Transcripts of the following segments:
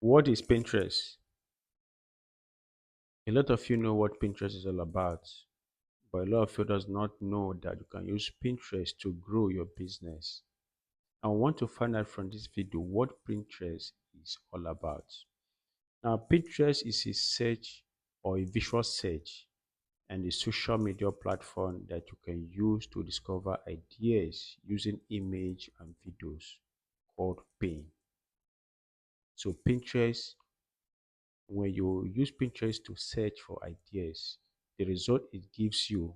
What is Pinterest? A lot of you know what Pinterest is all about, but a lot of you does not know that you can use Pinterest to grow your business. I want to find out from this video what Pinterest is all about. Now, Pinterest is a search or a visual search and a social media platform that you can use to discover ideas using image and videos called Pin. So Pinterest, when you use Pinterest to search for ideas, the result it gives you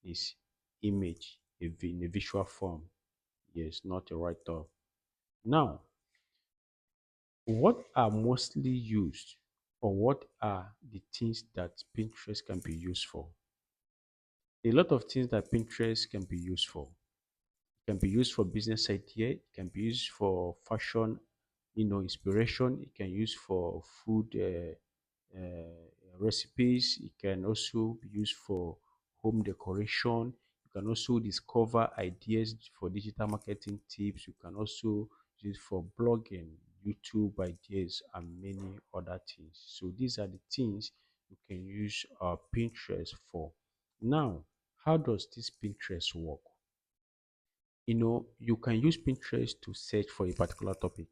is image in a visual form. Yes, not a write-up. Now, what are mostly used or what are the things that Pinterest can be used for? A lot of things that Pinterest can be used for. It can be used for business idea, it can be used for fashion, inspiration, it can use for food recipes, it can also be used for home decoration, you can also discover ideas for digital marketing tips, you can also use it for blogging, YouTube ideas, and many other things. So these are the things you can use Pinterest for. Now, how does this Pinterest work? You can use Pinterest to search for a particular topic.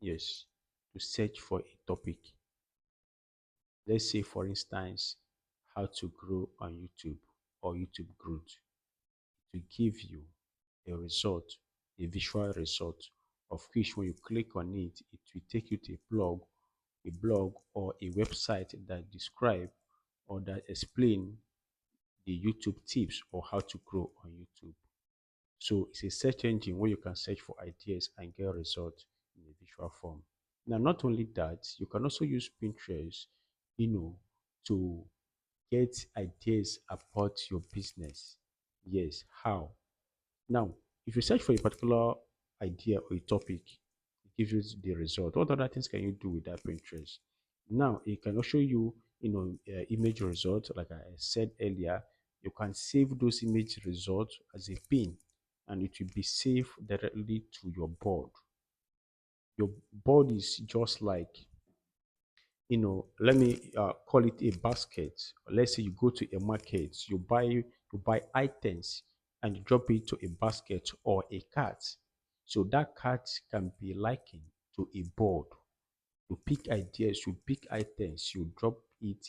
Yes, to search for a topic. Let's say, for instance, how to grow on YouTube or YouTube growth. To give you a result, a visual result, of which when you click on it, it will take you to a blog or a website that describe or that explain the YouTube tips or how to grow on YouTube. So it's a search engine where you can search for ideas and get results in a visual form. Now, not only that, you can also use Pinterest, to get ideas about your business. Yes, how? Now, if you search for a particular idea or a topic, it gives you the result. What other things can you do with that Pinterest? Now, it can also show you, image results. Like I said earlier, you can save those image results as a pin, and it will be saved directly to your board. Your board is just like, let me call it a basket. Let's say you go to a market, you buy items and you drop it to a basket or a cart. So that cart can be likened to a board. You pick ideas, you pick items, you drop it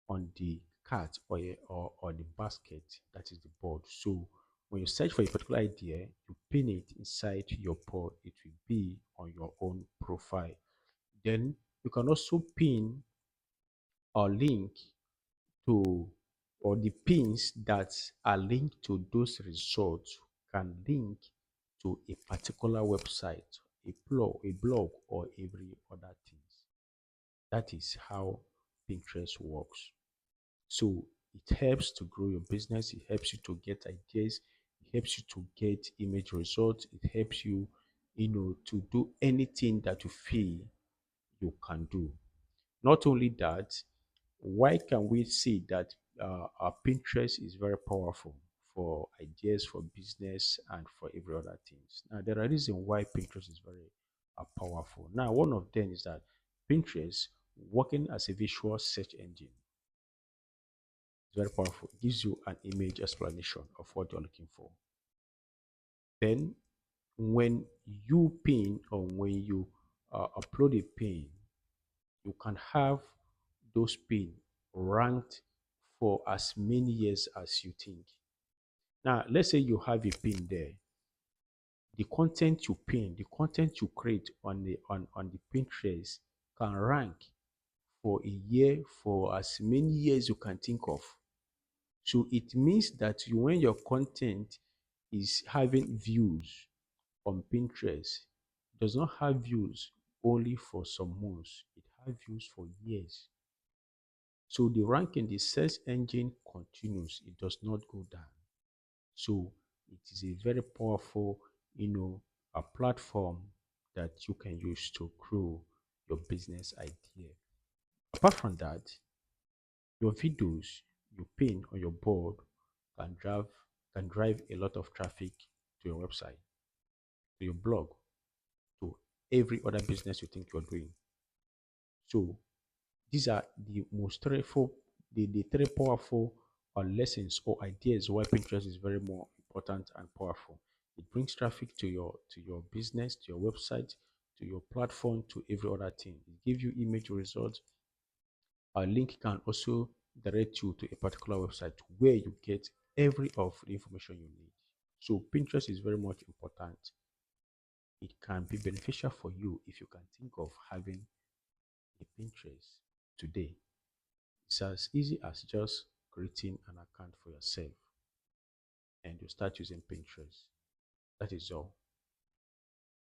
on the cart or the basket. That is the board. So when you search for a particular idea, you pin it inside your board. It will be on your own profile. Then you can also pin or link to, or the pins that are linked to those results can link to a particular website, a blog or every other things. That is how Pinterest works. So it helps to grow your business, it helps you to get ideas, it helps you to get image results, it helps you, to do anything that you feel you can do. Not only that, why can we see that our Pinterest is very powerful for ideas, for business, and for every other things? Now, there are reasons why Pinterest is very powerful. Now, one of them is that Pinterest, working as a visual search engine, is very powerful. It gives you an image explanation of what you're looking for. Then, when you pin or when you upload a pin, you can have those pin ranked for as many years as you think. Now, let's say you have a pin there. The content you pin, the content you create on the Pinterest can rank for a year for as many years you can think of. So it means that when your content is having views on Pinterest, it does not have views only for some months, it has views for years. So the ranking, the search engine continues, it does not go down. So it is a very powerful, a platform that you can use to grow your business idea. Apart from that, your videos you pin on your board can drive a lot of traffic to your website, to your blog, to every other business you think you're doing. So these are the most the three powerful lessons or ideas why Pinterest is very more important and powerful. It brings traffic to your business, to your website, to your platform, to every other thing. It gives you image results. A link can also direct you to a particular website where you get every of the information you need. So Pinterest is very much important. It can be beneficial for you if you can think of having a Pinterest today. It's as easy as just creating an account for yourself and you start using Pinterest. That is all.